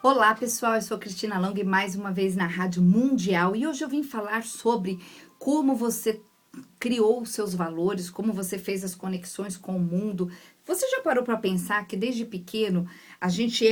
Olá pessoal, eu sou Cristina Long e mais uma vez na Rádio Mundial e hoje eu vim falar sobre como você criou os seus valores, como você fez as conexões com o mundo. Você já parou para pensar que desde pequeno a gente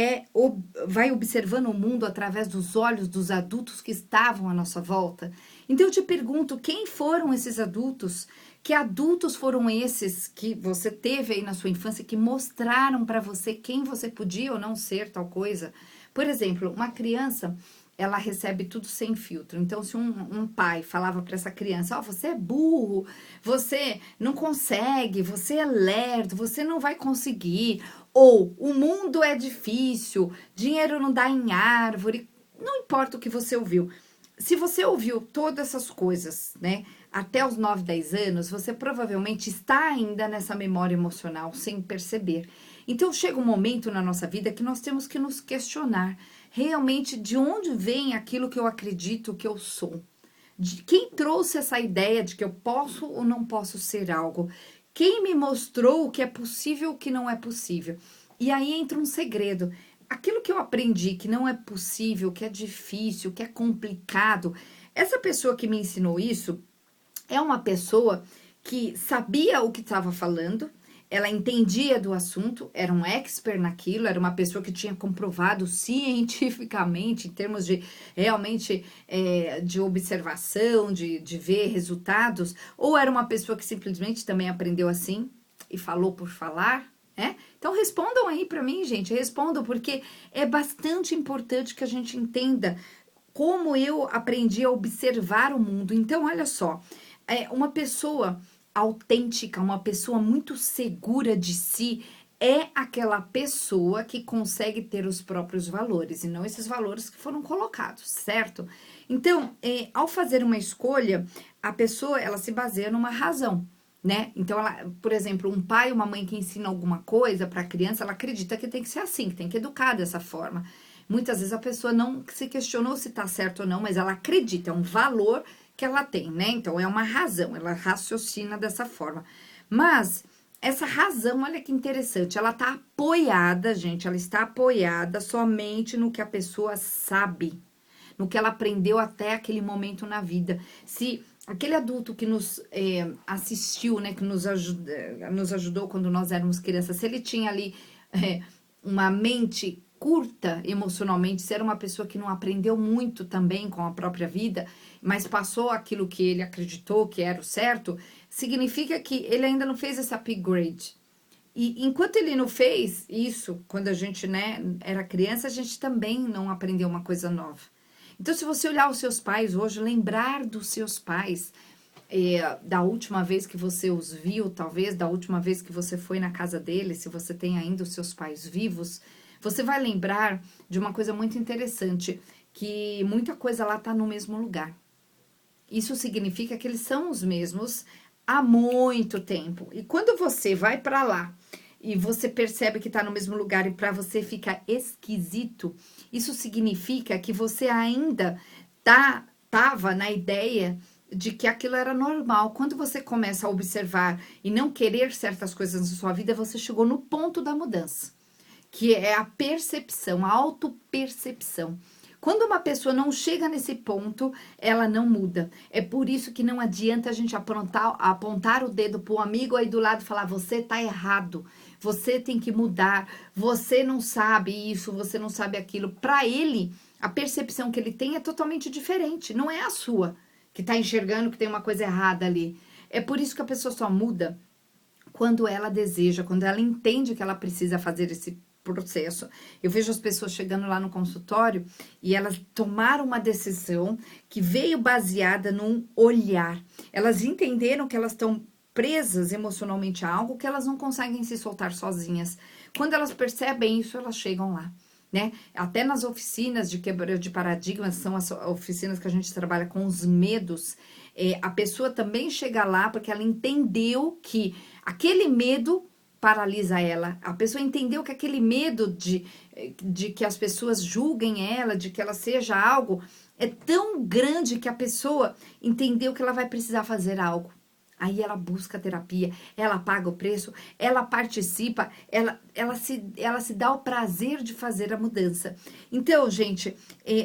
vai observando o mundo através dos olhos dos adultos que estavam à nossa volta? Então eu te pergunto, quem foram esses adultos? Que adultos foram esses que você teve aí na sua infância que mostraram para você quem você podia ou não ser tal coisa? Por exemplo, uma criança, ela recebe tudo sem filtro. Então, se um pai falava para essa criança, ó, você é burro, você não consegue, você é lerdo, você não vai conseguir, ou o mundo é difícil, dinheiro não dá em árvore, não importa o que você ouviu. Se você ouviu todas essas coisas, né, até os 9, 10 anos, você provavelmente está ainda nessa memória emocional sem perceber. Então chega um momento na nossa vida que nós temos que nos questionar realmente de onde vem aquilo que eu acredito que eu sou. De quem trouxe essa ideia de que eu posso ou não posso ser algo? Quem me mostrou o que é possível e o que não é possível? E aí entra um segredo. Aquilo que eu aprendi que não é possível, que é difícil, que é complicado, essa pessoa que me ensinou isso é uma pessoa que sabia o que estava falando, ela entendia do assunto, era um expert naquilo, era uma pessoa que tinha comprovado cientificamente, em termos de realmente de observação, de ver resultados, ou era uma pessoa que simplesmente também aprendeu assim e falou por falar, né? Então respondam aí para mim, gente, respondam, porque é bastante importante que a gente entenda como eu aprendi a observar o mundo. Então, olha só, uma pessoa autêntica, uma pessoa muito segura de si, é aquela pessoa que consegue ter os próprios valores e não esses valores que foram colocados, certo? Então, ao fazer uma escolha, a pessoa ela se baseia numa razão. Né? Então, ela, por exemplo, um pai ou uma mãe que ensina alguma coisa para a criança, ela acredita que tem que ser assim, que tem que educar dessa forma. Muitas vezes a pessoa não se questionou se tá certo ou não, mas ela acredita, é um valor que ela tem, né? Então é uma razão, ela raciocina dessa forma. Mas essa razão, olha que interessante, ela tá apoiada, gente, ela está apoiada somente no que a pessoa sabe, no que ela aprendeu até aquele momento na vida. Se aquele adulto que nos assistiu, né, que nos ajudou quando nós éramos crianças, se ele tinha ali uma mente curta emocionalmente, se era uma pessoa que não aprendeu muito também com a própria vida, mas passou aquilo que ele acreditou que era o certo, significa que ele ainda não fez esse upgrade. E enquanto ele não fez isso, quando a gente, né, era criança, a gente também não aprendeu uma coisa nova. Então, se você olhar os seus pais hoje, lembrar dos seus pais, da última vez que você os viu, talvez, da última vez que você foi na casa deles, se você tem ainda os seus pais vivos, você vai lembrar de uma coisa muito interessante, que muita coisa lá tá no mesmo lugar. Isso significa que eles são os mesmos há muito tempo. E quando você vai para lá e você percebe que tá no mesmo lugar e para você fica esquisito, isso significa que você ainda tava na ideia de que aquilo era normal. Quando você começa a observar e não querer certas coisas na sua vida, você chegou no ponto da mudança, que é a percepção, a autopercepção. Quando uma pessoa não chega nesse ponto, ela não muda. É por isso que não adianta a gente apontar o dedo pro amigo aí do lado e falar: você tá errado, você tem que mudar, você não sabe isso, você não sabe aquilo. Para ele, a percepção que ele tem é totalmente diferente, não é a sua, que tá enxergando que tem uma coisa errada ali. É por isso que a pessoa só muda quando ela deseja, quando ela entende que ela precisa fazer esse processo. Eu vejo as pessoas chegando lá no consultório e elas tomaram uma decisão que veio baseada num olhar. Elas entenderam que elas estão presas emocionalmente a algo que elas não conseguem se soltar sozinhas. Quando elas percebem isso, elas chegam lá. Né? Até nas oficinas de quebra de paradigmas, são as oficinas que a gente trabalha com os medos, a pessoa também chega lá porque ela entendeu que aquele medo paralisa ela. A pessoa entendeu que aquele medo de que as pessoas julguem ela, de que ela seja algo, é tão grande que a pessoa entendeu que ela vai precisar fazer algo. Aí ela busca terapia, ela paga o preço, ela participa, ela se dá o prazer de fazer a mudança. Então, gente,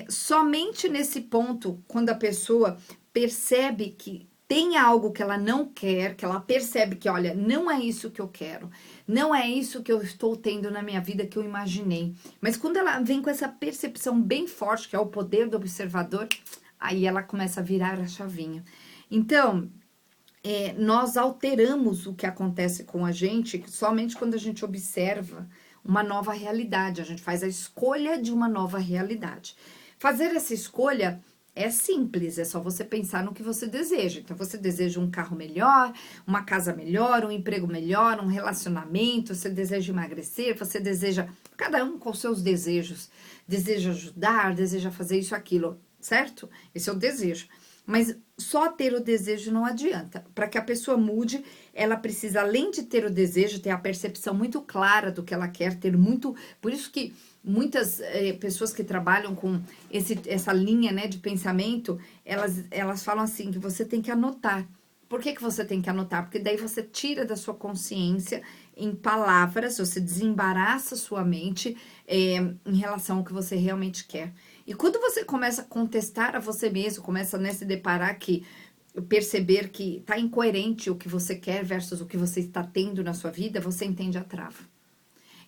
somente nesse ponto, quando a pessoa percebe que tem algo que ela não quer, que ela percebe que, olha, não é isso que eu quero, não é isso que eu estou tendo na minha vida que eu imaginei. Mas quando ela vem com essa percepção bem forte, que é o poder do observador, aí ela começa a virar a chavinha. Então, nós alteramos o que acontece com a gente somente quando a gente observa uma nova realidade, a gente faz a escolha de uma nova realidade. Fazer essa escolha é simples, é só você pensar no que você deseja. Então, você deseja um carro melhor, uma casa melhor, um emprego melhor, um relacionamento, você deseja emagrecer, você deseja, cada um com seus desejos, deseja ajudar, deseja fazer isso, aquilo, certo? Esse é o desejo. Mas só ter o desejo não adianta. Para que a pessoa mude, ela precisa, além de ter o desejo, ter a percepção muito clara do que ela quer, ter muito. Por isso que muitas pessoas que trabalham com essa linha, né, de pensamento, elas falam assim, que você tem que anotar. Por que você tem que anotar? Porque daí você tira da sua consciência em palavras, você desembaraça sua mente em relação ao que você realmente quer. E quando você começa a contestar a você mesmo, começa, né, se deparar que perceber que está incoerente o que você quer versus o que você está tendo na sua vida, você entende a trava.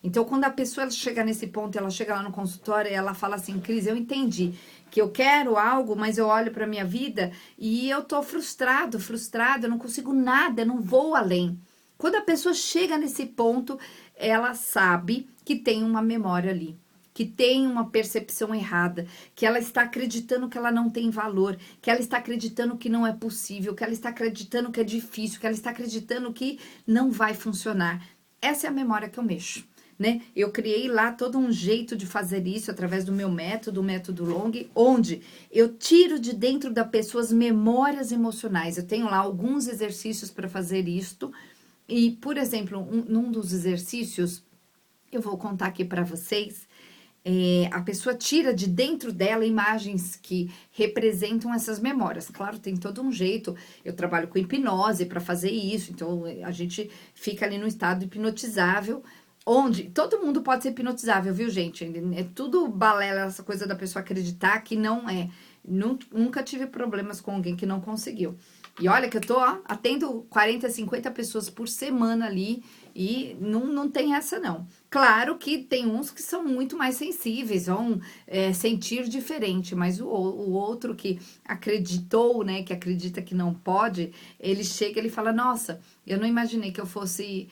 Então, quando a pessoa chega nesse ponto, ela chega lá no consultório e ela fala assim, Cris, eu entendi que eu quero algo, mas eu olho para minha vida e eu tô frustrada, eu não consigo nada, eu não vou além. Quando a pessoa chega nesse ponto, ela sabe que tem uma memória ali, que tem uma percepção errada, que ela está acreditando que ela não tem valor, que ela está acreditando que não é possível, que ela está acreditando que é difícil, que ela está acreditando que não vai funcionar. Essa é a memória que eu mexo. Né? Eu criei lá todo um jeito de fazer isso através do meu método, o método Long, onde eu tiro de dentro da pessoa as memórias emocionais. Eu tenho lá alguns exercícios para fazer isto. E, por exemplo, num dos exercícios, eu vou contar aqui para vocês, a pessoa tira de dentro dela imagens que representam essas memórias. Claro, tem todo um jeito. Eu trabalho com hipnose para fazer isso, então a gente fica ali no estado hipnotizável, onde todo mundo pode ser hipnotizável, viu, gente? É tudo balela, essa coisa da pessoa acreditar que não é. Nunca tive problemas com alguém que não conseguiu. E olha que eu tô, ó, atendo 40, 50 pessoas por semana ali e não tem essa não. Claro que tem uns que são muito mais sensíveis, vão sentir diferente, mas o outro que acreditou, né, que acredita que não pode, ele chega e ele fala, nossa, eu não imaginei que eu fosse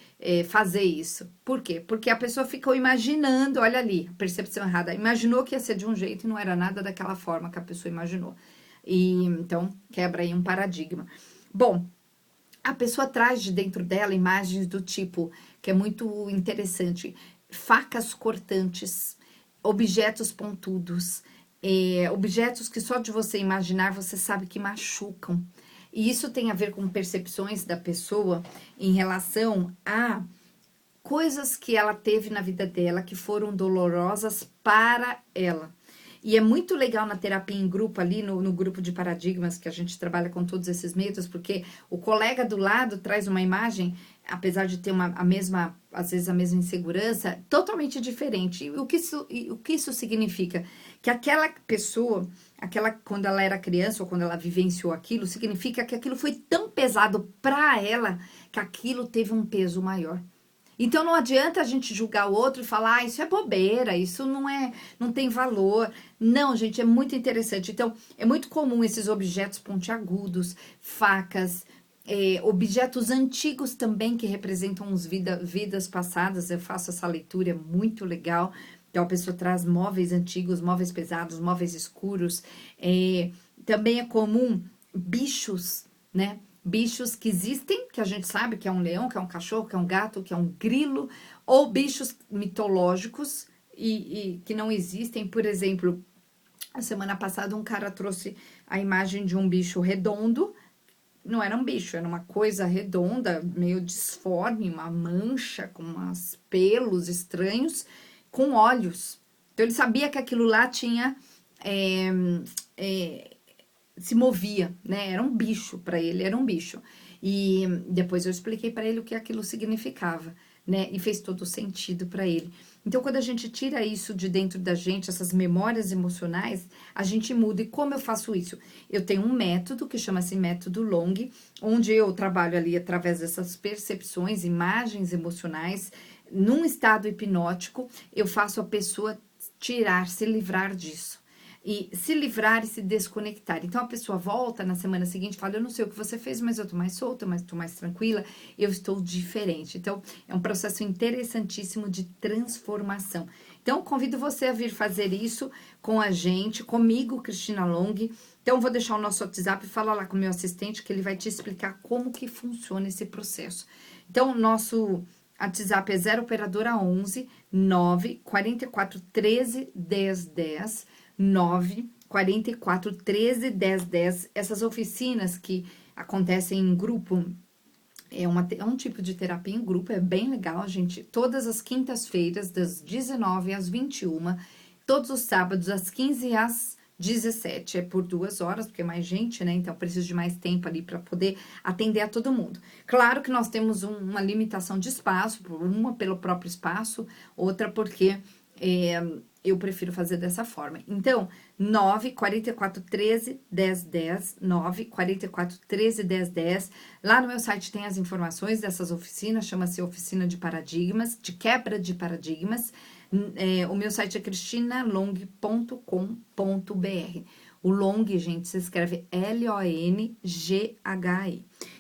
fazer isso. Por quê? Porque a pessoa ficou imaginando, olha ali, percepção errada, imaginou que ia ser de um jeito e não era nada daquela forma que a pessoa imaginou. E então quebra aí um paradigma. Bom, a pessoa traz de dentro dela imagens do tipo, que é muito interessante, facas cortantes, objetos pontudos, objetos que só de você imaginar você sabe que machucam. E isso tem a ver com percepções da pessoa em relação a coisas que ela teve na vida dela que foram dolorosas para ela. E é muito legal na terapia em grupo ali, no grupo de paradigmas, que a gente trabalha com todos esses métodos, porque o colega do lado traz uma imagem, apesar de ter a mesma, às vezes a mesma insegurança, totalmente diferente. E o que isso significa? Que aquela pessoa, quando ela era criança ou quando ela vivenciou aquilo, significa que aquilo foi tão pesado para ela, que aquilo teve um peso maior. Então não adianta a gente julgar o outro e falar, isso é bobeira, isso não tem valor. Não, gente, é muito interessante. Então, é muito comum esses objetos pontiagudos, facas, objetos antigos também que representam vidas passadas. Eu faço essa leitura, é muito legal. Então, a pessoa traz móveis antigos, móveis pesados, móveis escuros. Também é comum bichos, né? Bichos que existem, que a gente sabe que é um leão, que é um cachorro, que é um gato, que é um grilo, ou bichos mitológicos e que não existem. Por exemplo, a semana passada um cara trouxe a imagem de um bicho redondo, não era um bicho, era uma coisa redonda, meio disforme, uma mancha com uns pelos estranhos, com olhos. Então ele sabia que aquilo lá tinha... se movia, né? Era um bicho para ele, era um bicho. E depois eu expliquei para ele o que aquilo significava, né? E fez todo sentido para ele. Então, quando a gente tira isso de dentro da gente, essas memórias emocionais, a gente muda. E como eu faço isso? Eu tenho um método que chama-se método Long, onde eu trabalho ali através dessas percepções, imagens emocionais, num estado hipnótico, eu faço a pessoa tirar, se livrar disso. E se livrar e se desconectar. Então, a pessoa volta na semana seguinte e fala, eu não sei o que você fez, mas eu tô mais solta, mas tô mais tranquila, eu estou diferente. Então, é um processo interessantíssimo de transformação. Então, convido você a vir fazer isso com a gente, comigo, Cristina Long. Então, vou deixar o nosso WhatsApp, fala lá com o meu assistente, que ele vai te explicar como que funciona esse processo. Então, nosso WhatsApp é 0 operadora 11 9 44 13 10 10 9 44 13 10 10. Essas oficinas que acontecem em grupo, é um tipo de terapia em grupo, é bem legal, gente. Todas as quintas-feiras, das 19 às 21, todos os sábados, às 15 às 17, é por 2 horas, porque é mais gente, né? Então, preciso de mais tempo ali para poder atender a todo mundo. Claro que nós temos uma limitação de espaço, uma pelo próprio espaço, outra porque eu prefiro fazer dessa forma. Então, 9 44 13 10 10, 9 44 13 10 10. Lá no meu site tem as informações dessas oficinas, chama-se Oficina de Paradigmas, de Quebra de Paradigmas. O meu site é cristinalong.com.br. O Long, gente, se escreve Longhi.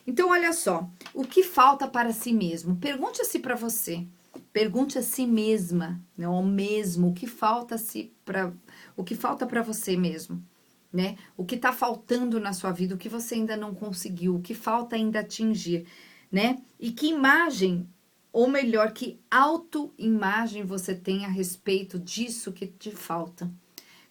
Então, olha só, o que falta para si mesmo? Pergunte-se para você. Pergunte a si mesma, né, ou mesmo, o que falta para você mesmo, né? O que tá faltando na sua vida, o que você ainda não conseguiu, o que falta ainda atingir, né? E que imagem, ou melhor, que autoimagem você tem a respeito disso que te falta?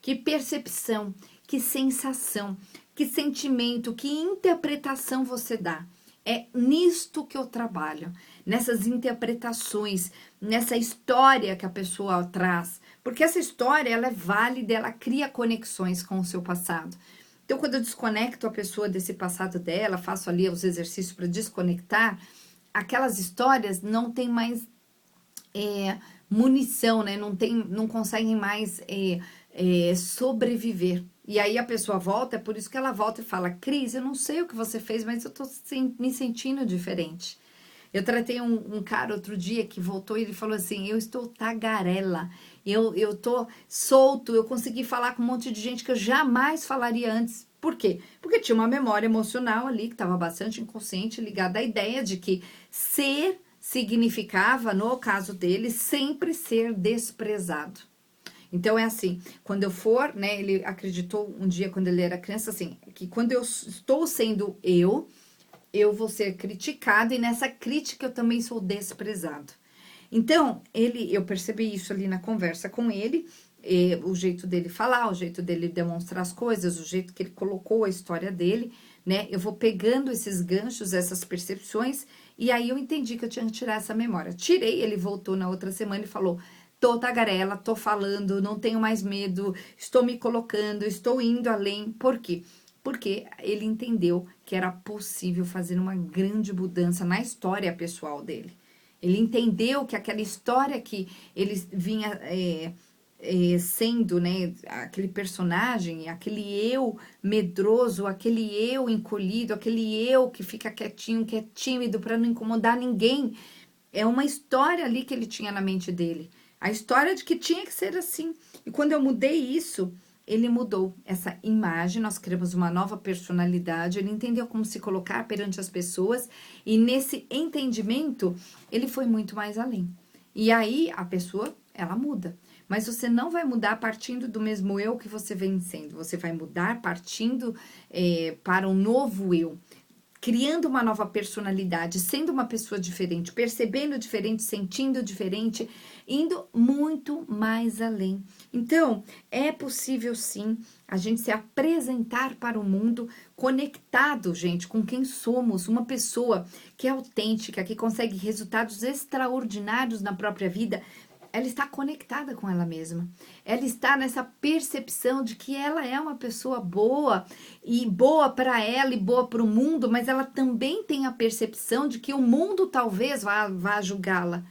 Que percepção, que sensação, que sentimento, que interpretação você dá? É nisto que eu trabalho, nessas interpretações, nessa história que a pessoa traz. Porque essa história, ela é válida, ela cria conexões com o seu passado. Então, quando eu desconecto a pessoa desse passado dela, faço ali os exercícios para desconectar, aquelas histórias não tem mais munição, né? Não conseguem mais sobreviver. E aí a pessoa volta, é por isso que ela volta e fala, Cris, eu não sei o que você fez, mas eu tô me sentindo diferente. Eu tratei um cara outro dia que voltou e ele falou assim, eu estou tagarela, eu tô solto, eu consegui falar com um monte de gente que eu jamais falaria antes. Por quê? Porque tinha uma memória emocional ali que estava bastante inconsciente, ligada à ideia de que ser significava, no caso dele, sempre ser desprezado. Então, é assim, quando eu for, né, ele acreditou um dia, quando ele era criança, assim, que quando eu estou sendo eu vou ser criticado, e nessa crítica eu também sou desprezado. Então, eu percebi isso ali na conversa com ele, o jeito dele falar, o jeito dele demonstrar as coisas, o jeito que ele colocou a história dele, né, eu vou pegando esses ganchos, essas percepções, e aí eu entendi que eu tinha que tirar essa memória. Tirei, ele voltou na outra semana e falou, tô tagarela, tô falando, não tenho mais medo, estou me colocando, estou indo além. Por quê? Porque ele entendeu que era possível fazer uma grande mudança na história pessoal dele. Ele entendeu que aquela história que ele vinha sendo, né, aquele personagem, aquele eu medroso, aquele eu encolhido, aquele eu que fica quietinho, que é tímido para não incomodar ninguém, é uma história ali que ele tinha na mente dele. A história de que tinha que ser assim. E quando eu mudei isso, ele mudou essa imagem, nós criamos uma nova personalidade, ele entendeu como se colocar perante as pessoas, e nesse entendimento, ele foi muito mais além. E aí, a pessoa, ela muda. Mas você não vai mudar partindo do mesmo eu que você vem sendo, você vai mudar partindo para um novo eu, criando uma nova personalidade, sendo uma pessoa diferente, percebendo diferente, sentindo diferente, indo muito mais além. Então, é possível sim a gente se apresentar para o mundo conectado, gente, com quem somos, uma pessoa que é autêntica, que consegue resultados extraordinários na própria vida, ela está conectada com ela mesma. Ela está nessa percepção de que ela é uma pessoa boa, e boa para ela e boa para o mundo, mas ela também tem a percepção de que o mundo talvez vá julgá-la.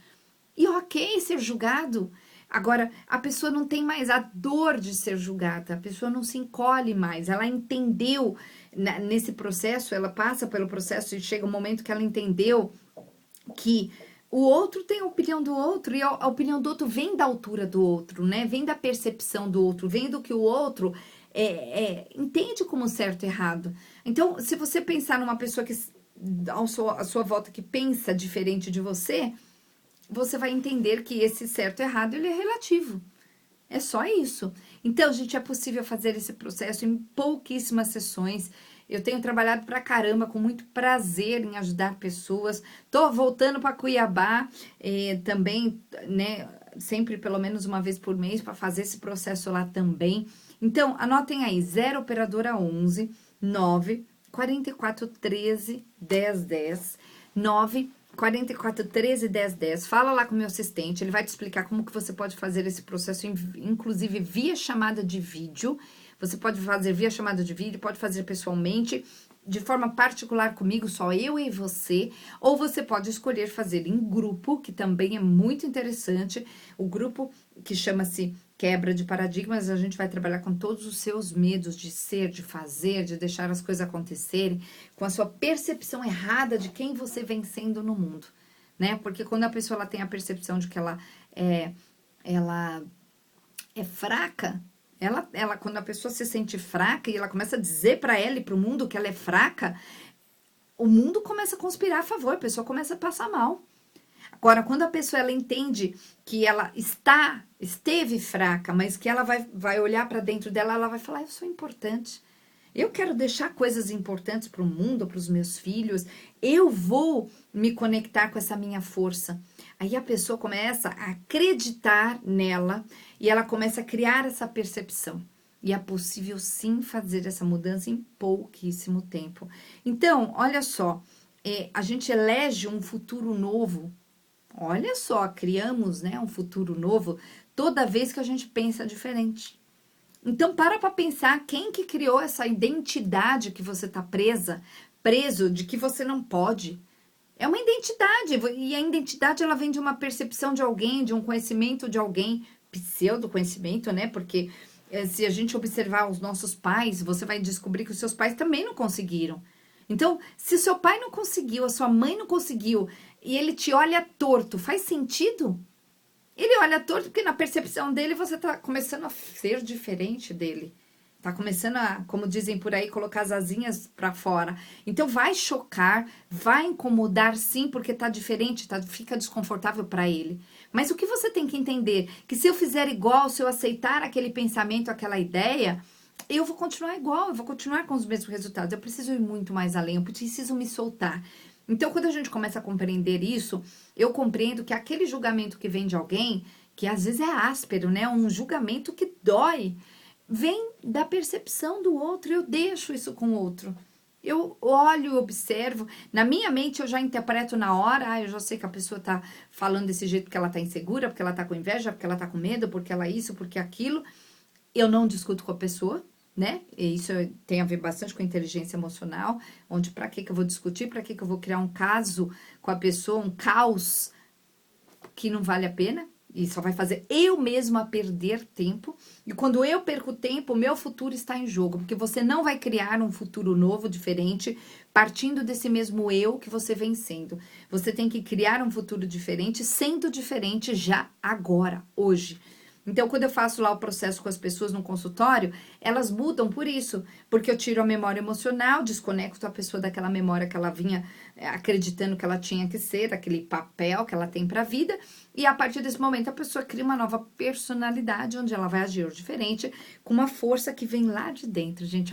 E ok ser julgado. Agora, a pessoa não tem mais a dor de ser julgada, a pessoa não se encolhe mais, ela entendeu nesse processo, ela passa pelo processo e chega um momento que ela entendeu que o outro tem a opinião do outro, e a opinião do outro vem da altura do outro, né? Vem da percepção do outro, vem do que o outro entende como certo e errado. Então, se você pensar numa pessoa que à sua volta que pensa diferente de você, você vai entender que esse certo e errado, ele é relativo. É só isso. Então, gente, é possível fazer esse processo em pouquíssimas sessões. Eu tenho trabalhado pra caramba, com muito prazer em ajudar pessoas. Tô voltando para Cuiabá também, né? Sempre pelo menos uma vez por mês para fazer esse processo lá também. Então, anotem aí, 0 operadora 11 9 44 13 10 10 9 44 13 10 10. Fala lá com o meu assistente, ele vai te explicar como que você pode fazer esse processo, inclusive via chamada de vídeo. Você pode fazer via chamada de vídeo, pode fazer pessoalmente, de forma particular comigo, só eu e você, ou você pode escolher fazer em grupo, que também é muito interessante. O grupo que chama-se Quebra de Paradigmas, a gente vai trabalhar com todos os seus medos de ser, de fazer, de deixar as coisas acontecerem, com a sua percepção errada de quem você vem sendo no mundo, né? Porque quando a pessoa ela tem a percepção de que ela é fraca, quando a pessoa se sente fraca e ela começa a dizer para ela e para o mundo que ela é fraca, o mundo começa a conspirar a favor, a pessoa começa a passar mal. Agora, quando a pessoa ela entende que ela esteve fraca, mas que ela vai olhar para dentro dela, ela vai falar: eu sou importante. Eu quero deixar coisas importantes para o mundo, para os meus filhos. Eu vou me conectar com essa minha força. Aí a pessoa começa a acreditar nela e ela começa a criar essa percepção. E é possível sim fazer essa mudança em pouquíssimo tempo. Então, olha só, a gente elege um futuro novo. Olha só, criamos, né, um futuro novo toda vez que a gente pensa diferente. Então, para pensar quem que criou essa identidade que você tá preso de que você não pode. É uma identidade, e a identidade ela vem de uma percepção de alguém, de um conhecimento de alguém, pseudo-conhecimento, né? Porque se a gente observar os nossos pais, você vai descobrir que os seus pais também não conseguiram. Então, se o seu pai não conseguiu, a sua mãe não conseguiu, e ele te olha torto, faz sentido? Ele olha torto porque na percepção dele você tá começando a ser diferente dele. Tá começando a, como dizem por aí, colocar as asinhas pra fora. Então vai chocar, vai incomodar sim, porque tá diferente, fica desconfortável pra ele. Mas o que você tem que entender? Que se eu fizer igual, se eu aceitar aquele pensamento, aquela ideia, eu vou continuar igual, eu vou continuar com os mesmos resultados. Eu preciso ir muito mais além, eu preciso me soltar. Então, quando a gente começa a compreender isso, eu compreendo que aquele julgamento que vem de alguém, que às vezes é áspero, né? Um julgamento que dói, vem da percepção do outro, eu deixo isso com o outro. Eu olho, observo, na minha mente eu já interpreto na hora, eu já sei que a pessoa tá falando desse jeito porque ela tá insegura, porque ela tá com inveja, porque ela tá com medo, porque ela isso, porque aquilo. Eu não discuto com a pessoa, né? E isso tem a ver bastante com inteligência emocional, onde para que eu vou discutir, para que eu vou criar um caso com a pessoa, um caos que não vale a pena, e só vai fazer eu mesma perder tempo. E quando eu perco tempo, o meu futuro está em jogo, porque você não vai criar um futuro novo, diferente, partindo desse mesmo eu que você vem sendo. Você tem que criar um futuro diferente, sendo diferente já agora, hoje. Então, quando eu faço lá o processo com as pessoas no consultório, elas mudam por isso, porque eu tiro a memória emocional, desconecto a pessoa daquela memória que ela vinha acreditando que ela tinha que ser, daquele papel que ela tem para a vida, e a partir desse momento a pessoa cria uma nova personalidade, onde ela vai agir diferente, com uma força que vem lá de dentro. Gente,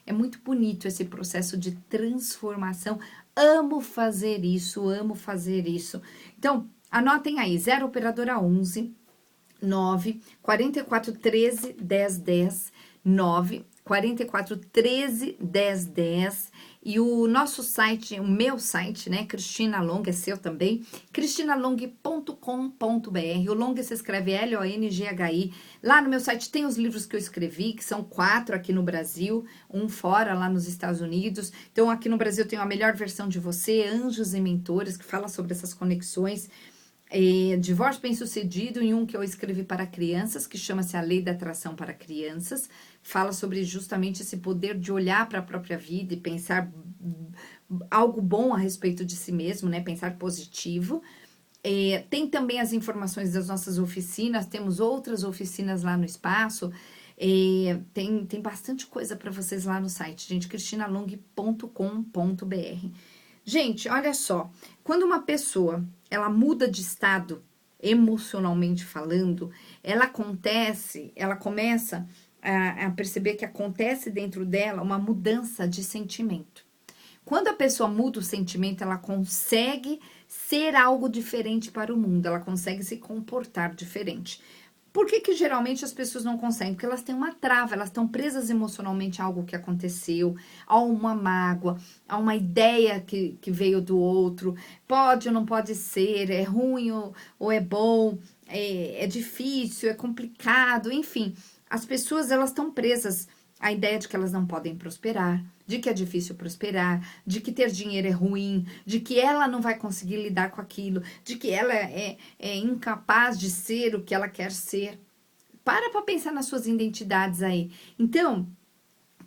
é muito bonito esse processo de transformação. Amo fazer isso, amo fazer isso. Então, anotem aí, 0 operadora 11 9 44 13 10 10 9 44 13 10 10. E o nosso site, o meu site, né, Cristina Long, é seu também, cristinalong.com.br. O Long se escreve L-O-N-G-H-I. Lá no meu site tem os livros que eu escrevi, que são 4 aqui no Brasil, um fora lá nos Estados Unidos. Então, aqui no Brasil tem a melhor versão de você, Anjos e Mentores, que fala sobre essas conexões. Divórcio Bem-Sucedido, e um que eu escrevi para crianças, que chama-se A Lei da Atração para Crianças, fala sobre justamente esse poder de olhar para a própria vida e pensar algo bom a respeito de si mesmo, né? Pensar positivo. Tem também as informações das nossas oficinas, temos outras oficinas lá no espaço, tem bastante coisa para vocês lá no site, gente, cristinalong.com.br. Gente, olha só, quando uma pessoa, ela muda de estado, emocionalmente falando, ela começa a perceber que acontece dentro dela uma mudança de sentimento. Quando a pessoa muda o sentimento, ela consegue ser algo diferente para o mundo, ela consegue se comportar diferente. Por que geralmente as pessoas não conseguem? Porque elas têm uma trava, elas estão presas emocionalmente a algo que aconteceu, a uma mágoa, a uma ideia que veio do outro. Pode ou não pode ser, é ruim ou é bom, é difícil, é complicado, enfim. As pessoas, elas estão presas à ideia de que elas não podem prosperar, de que é difícil prosperar, de que ter dinheiro é ruim, de que ela não vai conseguir lidar com aquilo, de que ela é incapaz de ser o que ela quer ser. Para pensar nas suas identidades aí. Então,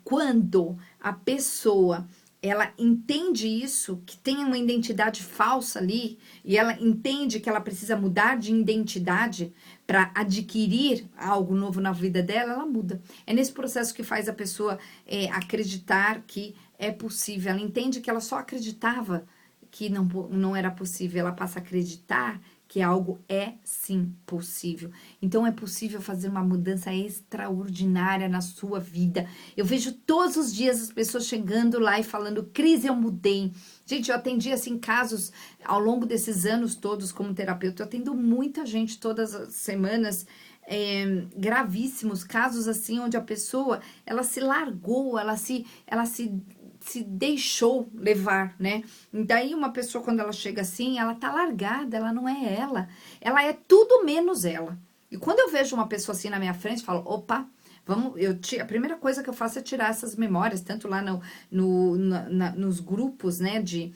quando a pessoa ela entende isso, que tem uma identidade falsa ali, e ela entende que ela precisa mudar de identidade para adquirir algo novo na vida dela, ela muda. É nesse processo que faz a pessoa acreditar que é possível. Ela entende que ela só acreditava que não era possível, ela passa a acreditar que algo é sim possível. Então é possível fazer uma mudança extraordinária na sua vida. Eu vejo todos os dias as pessoas chegando lá e falando: Cris, eu mudei. Gente, eu atendi assim casos ao longo desses anos todos como terapeuta. Eu atendo muita gente todas as semanas, gravíssimos casos assim, onde a pessoa ela se largou, ela se deixou levar, né? E daí uma pessoa, quando ela chega assim, ela tá largada, ela não é ela é tudo menos ela. E quando eu vejo uma pessoa assim na minha frente, eu falo: opa, a primeira coisa que eu faço é tirar essas memórias, tanto lá nos grupos, né, de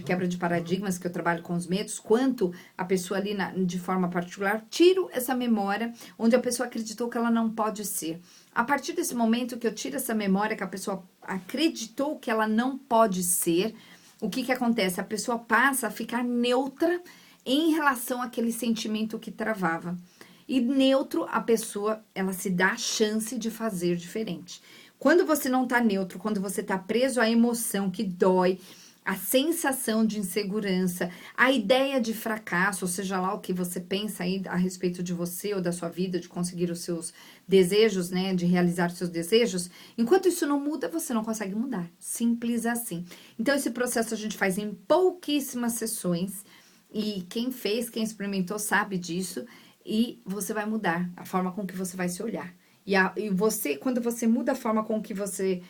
quebra de paradigmas, que eu trabalho com os medos, quanto a pessoa ali de forma particular, tiro essa memória onde a pessoa acreditou que ela não pode ser. A partir desse momento que eu tiro essa memória, que a pessoa acreditou que ela não pode ser, o que acontece? A pessoa passa a ficar neutra em relação àquele sentimento que travava. E neutro, a pessoa, ela se dá a chance de fazer diferente. Quando você não tá neutro, quando você tá preso à emoção que dói, a sensação de insegurança, a ideia de fracasso, ou seja lá o que você pensa aí a respeito de você ou da sua vida, de conseguir os seus desejos, né, de realizar os seus desejos, enquanto isso não muda, você não consegue mudar. Simples assim. Então, esse processo a gente faz em pouquíssimas sessões, e quem fez, quem experimentou sabe disso, e você vai mudar a forma com que você vai se olhar. E você, quando você muda a forma com que você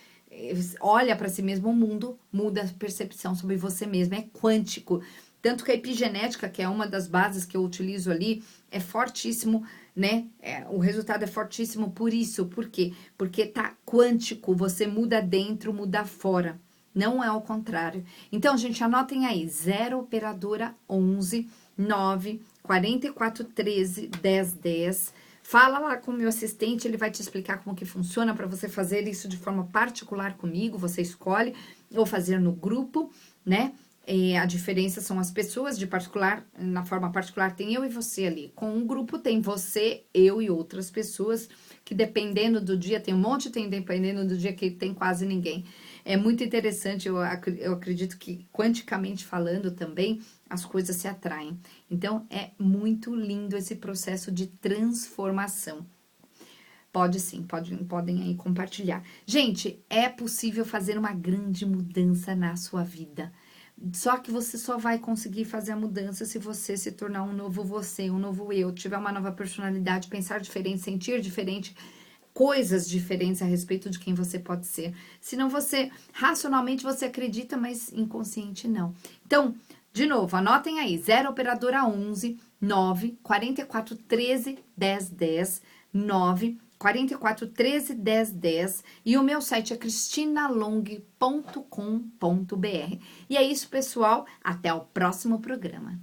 olha para si mesmo, o mundo muda a percepção sobre você mesmo, é quântico. Tanto que a epigenética, que é uma das bases que eu utilizo ali, é fortíssimo, né? O resultado é fortíssimo por isso. Por quê? Porque tá quântico, você muda dentro, muda fora. Não é ao contrário. Então, gente, anotem aí, 0 operadora 11 9 44 13 10 10. Fala lá com o meu assistente, ele vai te explicar como que funciona para você fazer isso de forma particular comigo, você escolhe, ou fazer no grupo, né? A diferença são as pessoas de particular, na forma particular tem eu e você ali. Com um grupo tem você, eu e outras pessoas, que dependendo do dia, tem um monte, tem dependendo do dia que tem quase ninguém. É muito interessante, eu acredito que quanticamente falando também, as coisas se atraem. Então, é muito lindo esse processo de transformação. Pode sim, podem aí compartilhar. Gente, é possível fazer uma grande mudança na sua vida. Só que você só vai conseguir fazer a mudança se você se tornar um novo você, um novo eu, tiver uma nova personalidade, pensar diferente, sentir diferente, coisas diferentes a respeito de quem você pode ser. Senão você, racionalmente, você acredita, mas inconsciente não. Então, de novo, anotem aí, 0 operadora 11 9 44 13 10 10 9 44 13 10 10 e o meu site é cristinalong.com.br. E é isso, pessoal. Até o próximo programa.